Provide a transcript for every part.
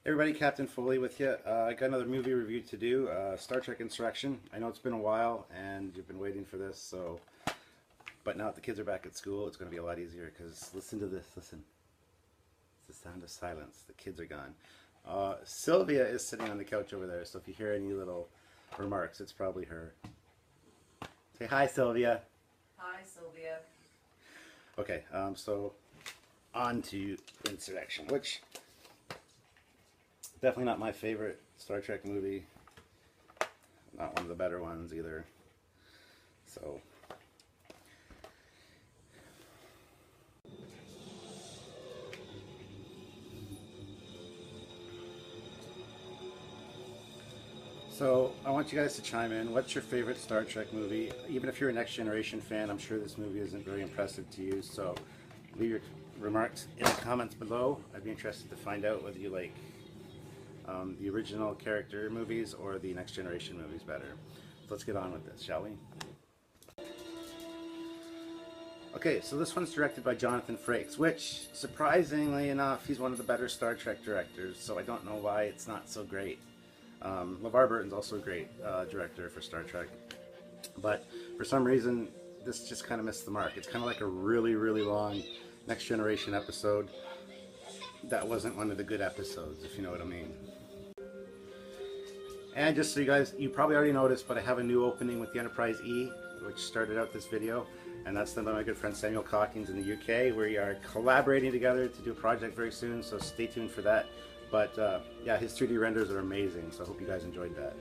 Everybody, Captain Foley with you. I got another movie review to do, Star Trek Insurrection. I know it's been a while and you've been waiting for this, but now that the kids are back at school, it's going to be a lot easier because listen to this, listen. It's the sound of silence. The kids are gone. Sylvia is sitting on the couch over there, so if you hear any little remarks, it's probably her. Say hi, Sylvia. Hi, Sylvia. Okay, so on to Insurrection, which definitely not my favorite Star Trek movie. Not one of the better ones either. So I want you guys to chime in. What's your favorite Star Trek movie? Even if you're a Next Generation fan, I'm sure this movie isn't very impressive to you. So leave your remarks in the comments below. I'd be interested to find out whether you like the original character movies or the Next Generation movies better. So let's get on with this, shall we? Okay, so this one's directed by Jonathan Frakes, which, surprisingly enough, he's one of the better Star Trek directors, so I don't know why it's not so great. LeVar Burton's also a great director for Star Trek, but for some reason, this just kind of missed the mark. It's kind of like a really, really long Next Generation episode that wasn't one of the good episodes, if you know what I mean. And just so you probably already noticed, but I have a new opening with the Enterprise E, which started out this video, and that's done by my good friend Samuel Calkins in the UK. We are collaborating together to do a project very soon, so stay tuned for that. But yeah, his 3D renders are amazing, so I hope you guys enjoyed that.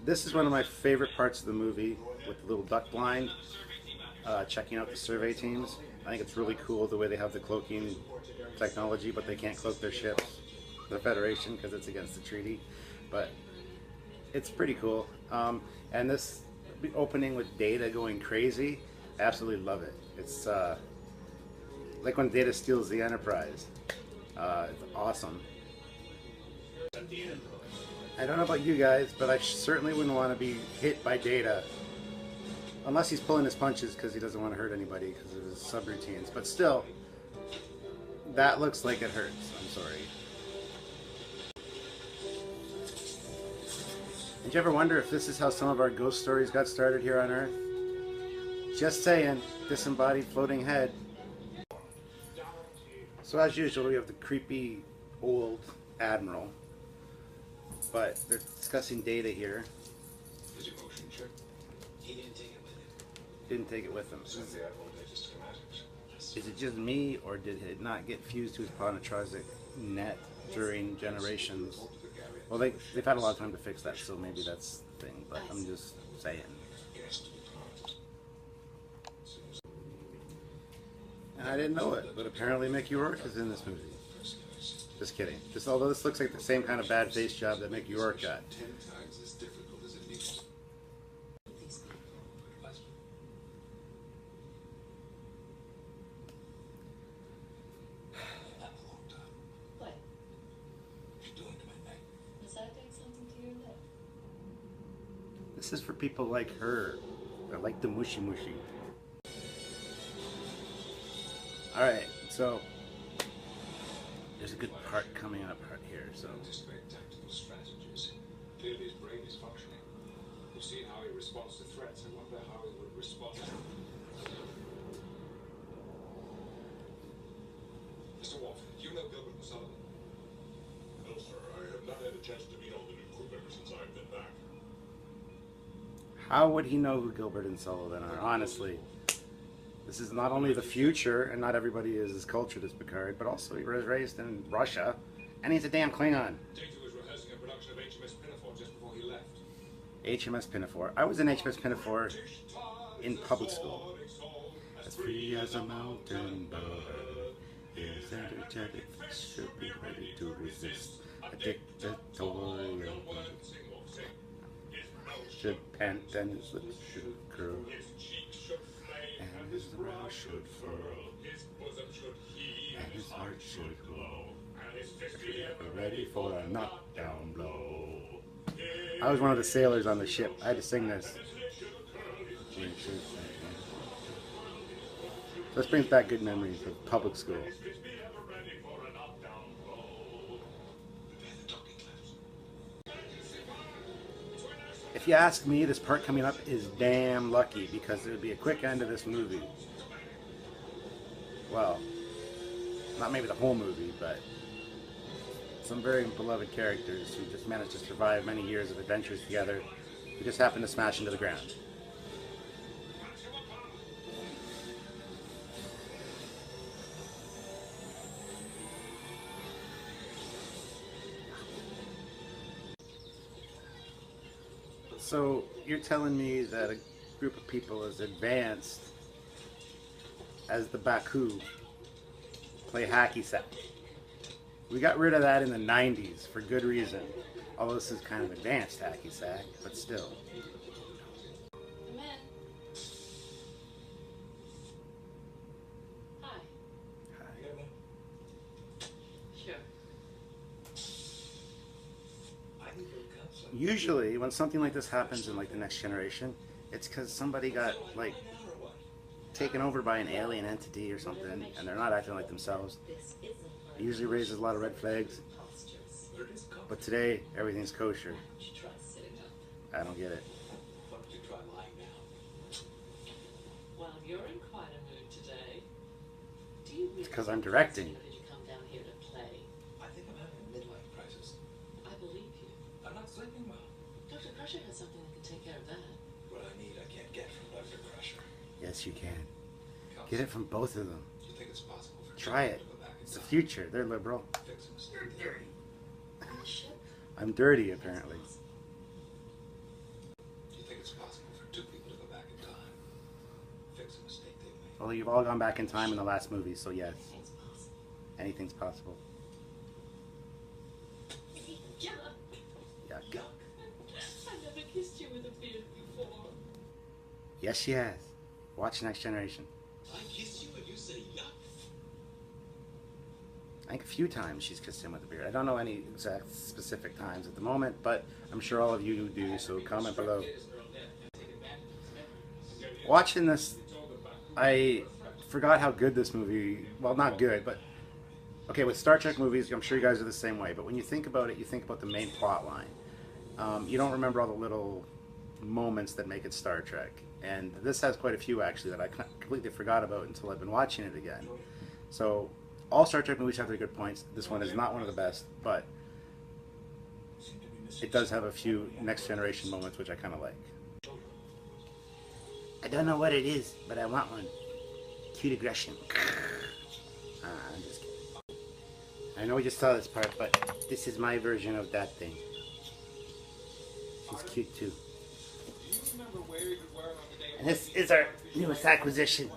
This is one of my favorite parts of the movie, with the little duck blind, checking out the survey teams. I think it's really cool the way they have the cloaking technology, but they can't cloak their ships, the Federation, because it's against the treaty. But it's pretty cool. And this opening with Data going crazy, I absolutely love it. It's like when Data steals the Enterprise. It's awesome. I don't know about you guys, but I certainly wouldn't want to be hit by Data. Unless he's pulling his punches because he doesn't want to hurt anybody because of his subroutines. But still, that looks like it hurts. I'm sorry. Did you ever wonder if this is how some of our ghost stories got started here on Earth? Just saying, disembodied floating head. So as usual, we have the creepy old admiral, but they're discussing Data here. Did you motion check? He didn't take it with him. Didn't take it with him. So the admiral did his schematics. Is it just me, or did it not get fused to his Ponatrosic net during generations? Well, they've had a lot of time to fix that, so maybe that's the thing, but I'm just saying. And I didn't know it, but apparently Mickey Rourke is in this movie. Just kidding. Although this looks like the same kind of bad face job that Mickey Rourke got. 10 times as difficult as it needs. What? You're doing to my neck. Does that take something to your neck? This is for people like her, that like the mushy mushy. Alright, so there's a good part coming up right here, so. Anticipate tactical strategies. Clearly his brain is functioning. You've seen how he responds to threats. I wonder how he would respond. Mr. Wolf, do you know Gilbert and Sullivan? No, sir. I have not had a chance to meet all the new crew members since I've been back. How would he know who Gilbert and Sullivan are, honestly? This is not only the future, and not everybody is as cultured as Picard, but also he was raised in Russia, and he's a damn Klingon. Data was rehearsing a production of HMS Pinafore just before he left. HMS Pinafore. I was in HMS Pinafore in public school. As free as a mountain bird, is energetic, should be ready to resist a dictatorial. Should pant and his lips should curl, and his brow should furl, and his heart should glow. If you're ever ready for a knockdown blow. I was one of the sailors on the ship. I had to sing this. This brings back good memories of public school. If you ask me, this part coming up is damn lucky because it would be a quick end to this movie. Well, not maybe the whole movie, but some very beloved characters who just managed to survive many years of adventures together who just happened to smash into the ground. So you're telling me that a group of people as advanced as the Baku play hacky sack? We got rid of that in the 90s for good reason. Although this is kind of advanced hacky sack, but still. Come in. Hi. Sure. Usually, when something like this happens in like the Next Generation, it's because somebody got like taken over by an alien entity or something, and they're not acting like themselves. It usually raises a lot of red flags. But today, everything's kosher. I don't get it. Well, you're in quite a mood today. Do you really It's because I'm directing. Did you come down here to play? I think I'm having a midlife crisis. I believe you. I'm not sleeping well. Dr. Crusher has something that can take care of that. What I need, I can't get from Dr. Crusher. Yes, you can. Get it from both of them. Do you think it's possible for Try it. to go back in It's the time, future. They're liberal. fix a mistake they made? On the ship? I'm dirty, apparently. Do you think it's possible for two people to go back in time, fix a mistake they made? Well, you've all gone back in time in the last movie, so yes, It's possible. anything's possible. Yeah. Yuck. I never kissed you with a beard before. Yes, she has. Watch Next Generation. I kiss you and you say yuck? I think a few times she's kissed him with a beard. I don't know any exact specific times at the moment, but I'm sure all of you do, so comment below. Watching this, I forgot how good this movie, well, not good, but okay, with Star Trek movies, I'm sure you guys are the same way, but when you think about it, you think about the main plot line. You don't remember all the little moments that make it Star Trek. And this has quite a few, actually, that I completely forgot about until I've been watching it again. So, all Star Trek movies have their good points. This one is not one of the best, but it does have a few Next Generation moments, which I kind of like. I don't know what it is, but I want one. Cute aggression. I'm just kidding. I know we just saw this part, but this is my version of that thing. She's cute too. And this is our newest acquisition.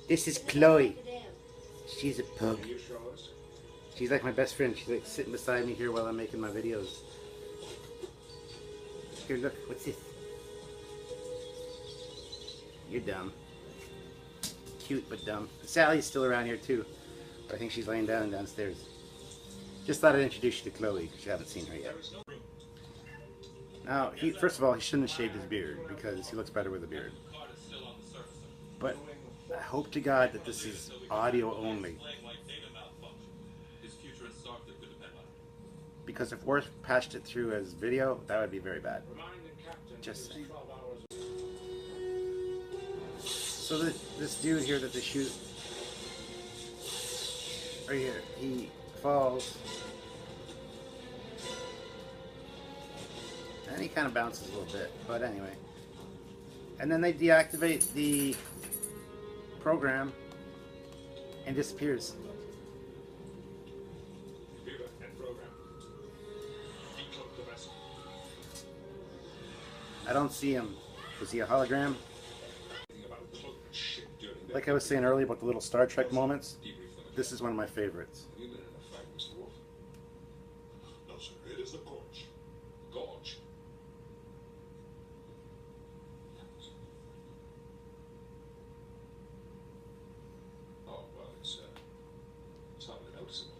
This is Chloe. She's a pug. She's like my best friend. She's like sitting beside me here while I'm making my videos. Here, look. What's this? You're dumb. Cute, but dumb. Sally's still around here too. But I think she's laying down downstairs. Just thought I'd introduce you to Chloe, because you haven't seen her yet. Now, first of all, he shouldn't have shaved his beard, because he looks better with a beard. But I hope to God that this is audio only. Because if Worf patched it through as video, that would be very bad. Just saying. So this dude here that they shoot, right here, he falls. And he kind of bounces a little bit, but anyway. And then they deactivate the program and disappears. Computer and program. Decloak the vessel. I don't see him. Was he a hologram? Thinking about cloak shit during that. Like I was saying earlier about the little Star Trek moments, this is one of my favorites. Have you been in a fight, Mr. Wolf? No, sir. It is the gorge. Gorge. Oh, well, it's hardly noticeable.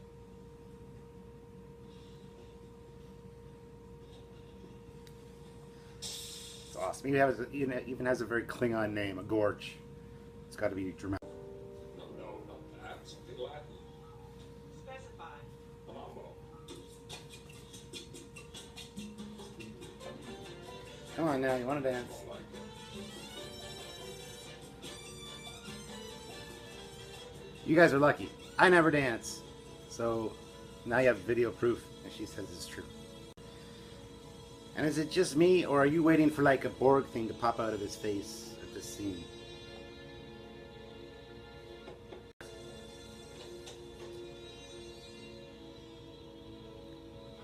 It's awesome. He even has a very Klingon name, a gorge. It's got to be dramatic. No, not that. Something Latin. Specify. Mambo. Come on. on now, you want to dance? You guys are lucky. I never dance. So now you have video proof, and she says it's true. And is it just me, or are you waiting for like a Borg thing to pop out of his face at this scene?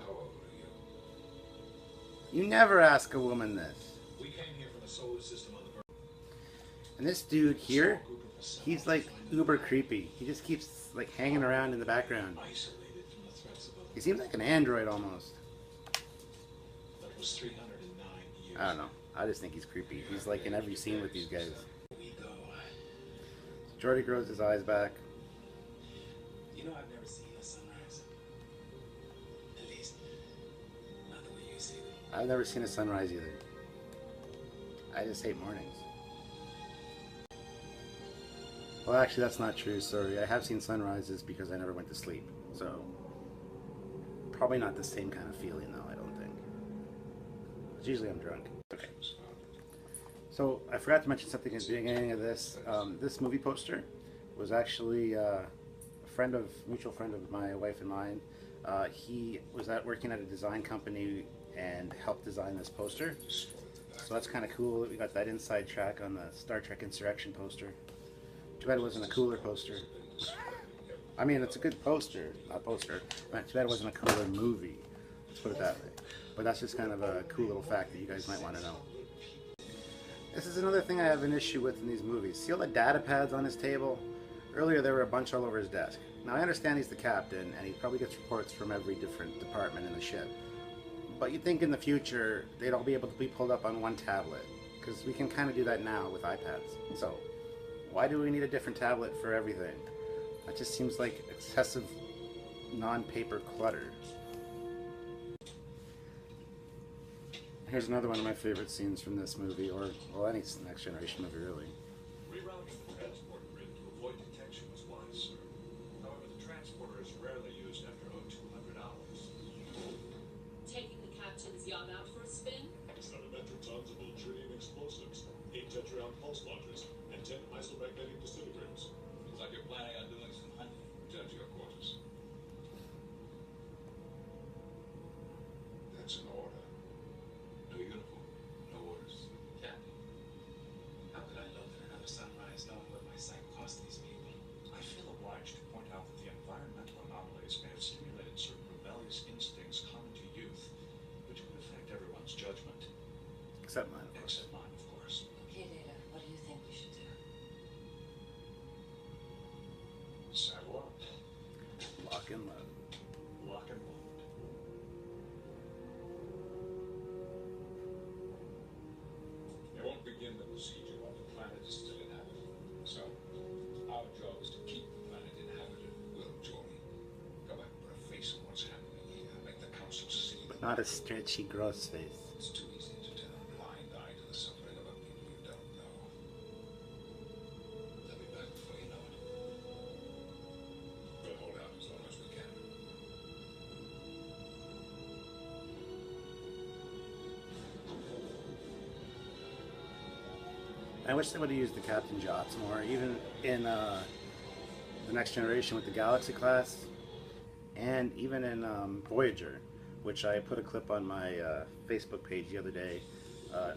How old are you? You never ask a woman this. We came here from the solar system on the And this dude here, he's like uber creepy. He just keeps like hanging around in the background. isolated from the threats above. He seems like an android almost. But it was 309 years. I don't know. I just think he's creepy. He's like in every scene with these guys. We go. Jordy grows his eyes back. You know, I've never seen a sunrise. At least, not the way you see them. I've never seen a sunrise either. I just hate mornings. Well, actually, that's not true. Sorry. I have seen sunrises because I never went to sleep. So, probably not the same kind of feeling, though, I don't think. 'Cause usually I'm drunk. Okay. So, I forgot to mention something at the beginning of this. This movie poster was actually a mutual friend of my wife and mine. He was working at a design company and helped design this poster. So that's kind of cool that we got that inside track on the Star Trek Insurrection poster. Too bad it wasn't a cooler poster. I mean, it's a good poster, not poster. But too bad it wasn't a cooler movie. Let's put it that way. But that's just kind of a cool little fact that you guys might want to know. This is another thing I have an issue with in these movies. See all the data pads on his table? Earlier there were a bunch all over his desk. Now I understand he's the captain and he probably gets reports from every different department in the ship. But you'd think in the future they'd all be able to be pulled up on one tablet. Because we can kind of do that now with iPads. So why do we need a different tablet for everything? That just seems like excessive non-paper clutter. Here's another one of my favorite scenes from this movie, or well, any Next Generation movie really. Rerouting the transport grid to avoid detection was wise, sir. However, the transporter is rarely used after 0200 hours. Taking the captain's yacht out for a spin? 7 metric tons of ultrinium explosives, 8 tetryon pulse launchers, and 10 isomagnetic disintegrators. Looks like you're planning on doing some hunting. Return to your quarters. That's an order. No uniform, no orders. Captain, how could I look at another sunrise knowing what my sight cost these people? I feel obliged to point out that the environmental anomalies may have stimulated certain rebellious instincts common to youth, which would affect everyone's judgment. Except mine, of course. Except mine, of course. Okay, Data, what do you think we should do? Saddle up. Lock and load. Lock and load. They won't begin the procedure while the planet is still inhabited. So, our job is to keep the planet inhabited. Will, Jordy, come back and put a face on what's happening here. Make the council see. But not a stretchy, gross face. It's too easy to turn a blind eye to the suffering of a people you don't know. They'll be back before you know it. We'll hold out as long as we can. I wish they would have used the captain's yachts more, even in the Next Generation with the Galaxy class, and even in Voyager, which I put a clip on my Facebook page the other day,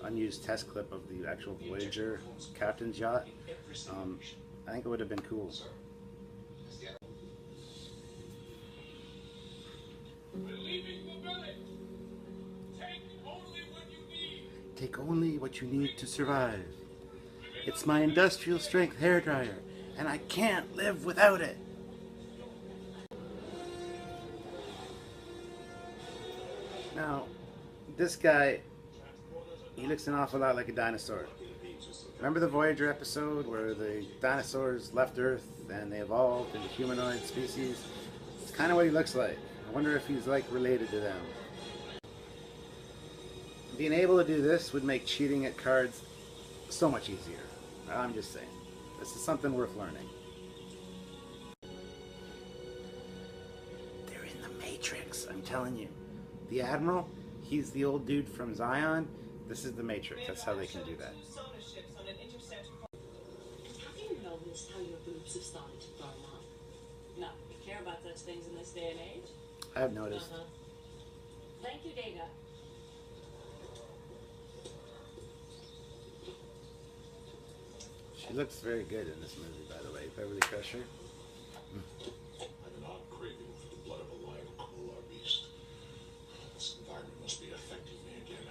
unused test clip of the actual Voyager captain's yacht. I think it would have been cool. We're leaving the village. Take only what you need. Take only what you need to survive. It's my industrial strength hairdryer, and I can't live without it. Now, this guy, he looks an awful lot like a dinosaur. Remember the Voyager episode where the dinosaurs left Earth and they evolved into humanoid species? It's kind of what he looks like. I wonder if he's like related to them. Being able to do this would make cheating at cards so much easier. I'm just saying. This is something worth learning. They're in the Matrix, I'm telling you. The Admiral, he's the old dude from Zion, This is the Matrix. That's how they can do that. How do you know this, how your boobs have started to burn up? No, you care about such things in this day and age? I have noticed. Thank you, Data. She looks very good in this movie, by the way. Beverly Crusher. I have an odd craving for the blood of a lion, cruel or beast. This environment must be affecting me again.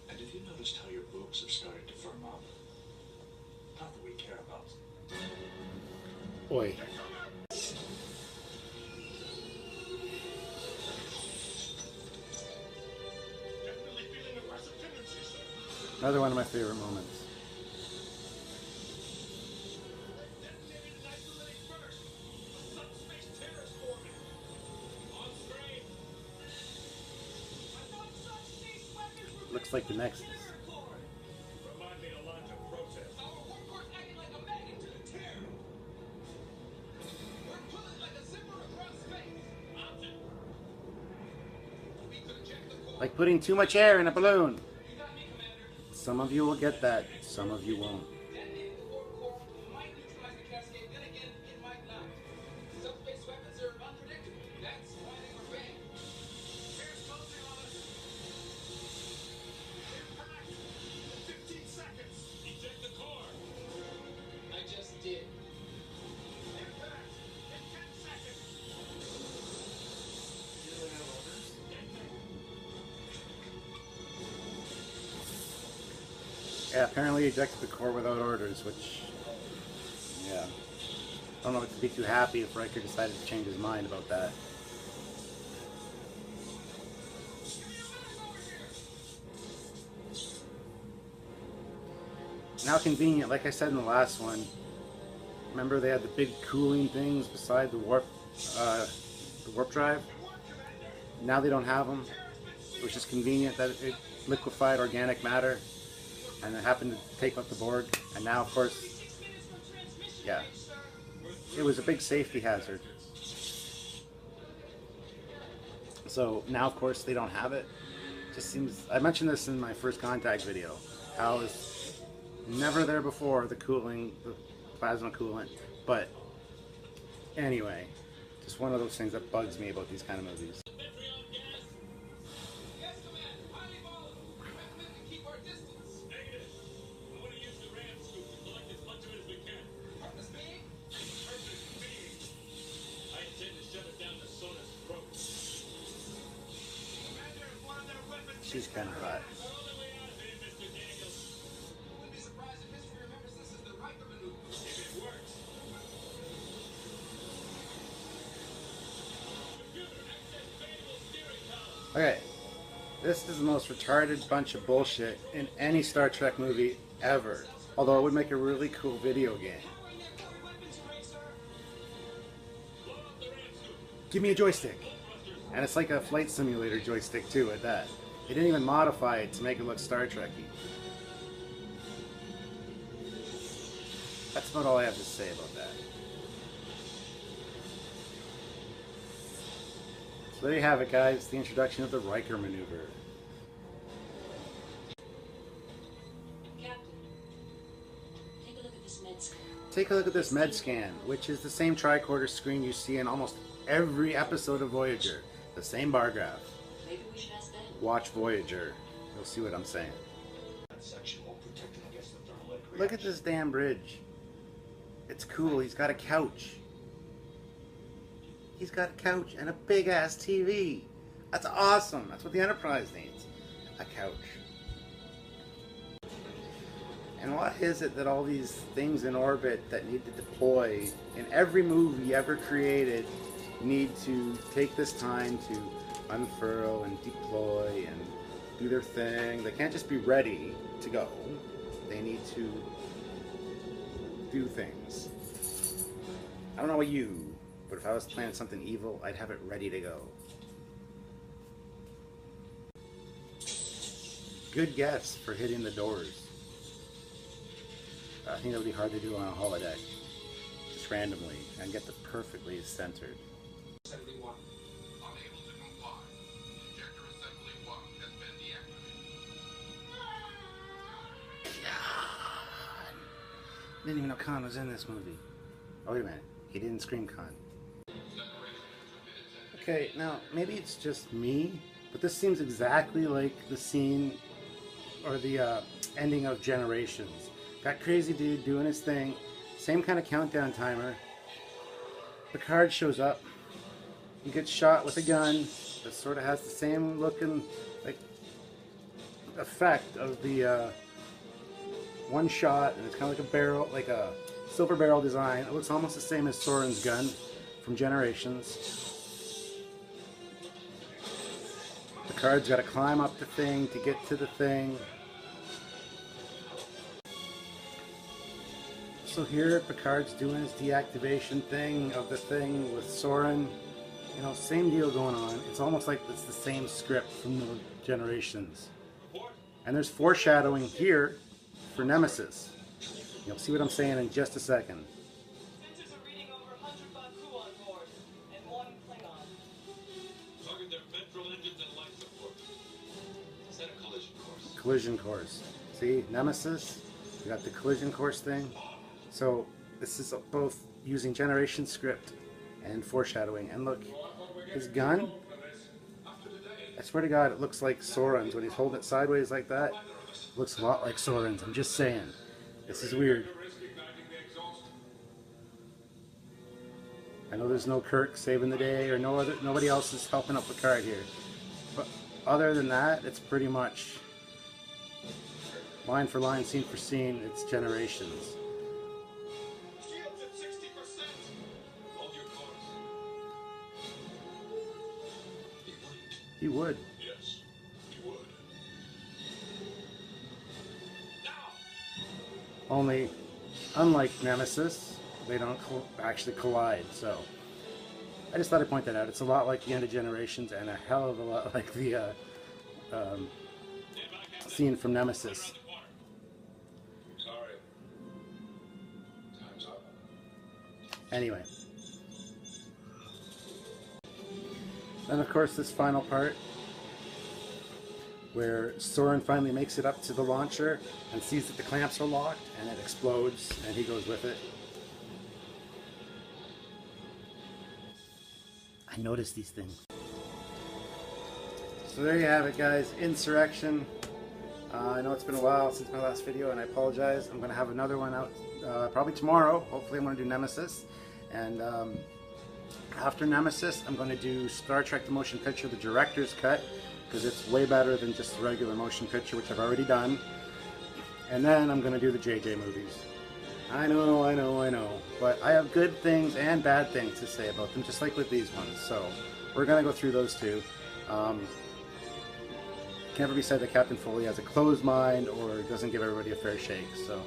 And have you noticed how your boobs have started to firm up? Not that we care about. Oi. Definitely feeling aggressive tendencies, sir. Another one of my favorite moments. Looks like the Nexus. Remind me to launch a protest. Our workforce acting like a magnet to the tear. We're pulling like a zipper across space. We could check the core. Like putting too much air in a balloon. You got me, Commander. Some of you will get that, some of you won't. Detonating the warp core might neutralize the cascade, then again, it might not. Subspace weapons are unpredictable. That's why they were banned. Tear's closing on us. Impact in 15 seconds. Eject the core. I just did. Impact in 10 seconds. Yeah, apparently ejected the core without orders, which, yeah. I don't know if to be too happy if Riker decided to change his mind about that. Now convenient, like I said in the last one. Remember they had the big cooling things beside the warp drive? Now they don't have them, which is convenient that it liquefied organic matter. And it happened to take up the Borg, and now, of course, yeah, it was a big safety hazard. So now, of course, they don't have it. Just seems, I mentioned this in my first contact video, how it's never there before, the cooling, the plasma coolant. But anyway, just one of those things that bugs me about these kind of movies. She's kind of hot. Okay, this is the most retarded bunch of bullshit in any Star Trek movie ever. Although it would make a really cool video game. Give me a joystick. And it's like a flight simulator joystick too at that. They didn't even modify it to make it look Star Trek-y. That's about all I have to say about that. So there you have it, guys. The introduction of the Riker maneuver. Captain, take a look at this med scan. Take a look at this med scan, which is the same tricorder screen you see in almost every episode of Voyager. The same bar graph. Maybe we should ask Ben. Watch Voyager. You'll see what I'm saying. That section won't protect it against the thermal reaction. Look at this damn bridge. It's cool. He's got a couch. He's got a couch and a big ass TV. That's awesome. That's what the Enterprise needs. A couch. And what is it that all these things in orbit that need to deploy in every movie ever created need to take this time to unfurl and deploy and do their thing? They can't just be ready to go. They need to do things. I don't know about you, but if I was planning something evil, I'd have it ready to go. Good guess for hitting the doors. I think that would be hard to do on a holodeck, just randomly, and get them perfectly centered. Assembly 1. Unable to comply. Injector assembly 1 has been deactivated. Didn't even know Khan was in this movie. Oh, wait a minute. He didn't scream Khan. Okay, now, maybe it's just me, but this seems exactly like the scene or the ending of Generations. Got crazy dude doing his thing. Same kind of countdown timer. Picard shows up. He gets shot with a gun that sort of has the same looking like effect of the one shot, and it's kind of like a barrel, like a silver barrel design. It looks almost the same as Soren's gun from Generations. Picard's got to climb up the thing to get to the thing. So here Picard's doing his deactivation thing of the thing with Soren. You know, same deal going on. It's almost like it's the same script from the Generations. And there's foreshadowing here for Nemesis. You'll see what I'm saying in just a second. Sensors are reading over 100 Baku on board, and 1 Klingon. Target their ventral engines and life support. Is that a collision course? Collision course. See, Nemesis, you got the collision course thing. So this is both using Generation script and foreshadowing. And look, his gun, I swear to God, it looks like Soren's when he's holding it sideways like that. It looks a lot like Soren's, I'm just saying. This is weird. I know there's no Kirk saving the day or nobody else is helping up Picard here. But other than that, it's pretty much line for line, scene for scene, it's Generations. Shields at 60%. Hold your course. He would. Yes, he would. Now! Only, unlike Nemesis, they don't actually collide, so I just thought I'd point that out. It's a lot like the end of Generations and a hell of a lot like the scene from Nemesis. Sorry. Time's up. Anyway. Then of course this final part where Soren finally makes it up to the launcher and sees that the clamps are locked and it explodes and he goes with it. I noticed these things. So there you have it, guys. Insurrection. I know it's been a while since my last video and I apologize. I'm going to have another one out probably tomorrow. Hopefully I'm going to do Nemesis. And after Nemesis, I'm going to do Star Trek the Motion Picture, the director's cut, because it's way better than just the regular motion picture, which I've already done. And then I'm going to do the JJ movies. I know. But I have good things and bad things to say about them, just like with these ones. So we're going to go through those two. Can never be said that Captain Foley has a closed mind or doesn't give everybody a fair shake. So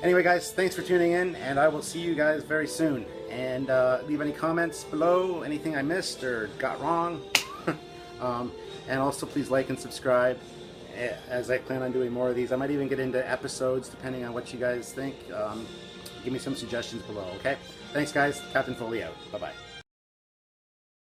anyway, guys, thanks for tuning in, and I will see you guys very soon. And leave any comments below, anything I missed or got wrong. And also please like and subscribe, as I plan on doing more of these. I might even get into episodes depending on what you guys think. Give me some suggestions below, okay? Thanks, guys. Captain Foley out. Bye-bye.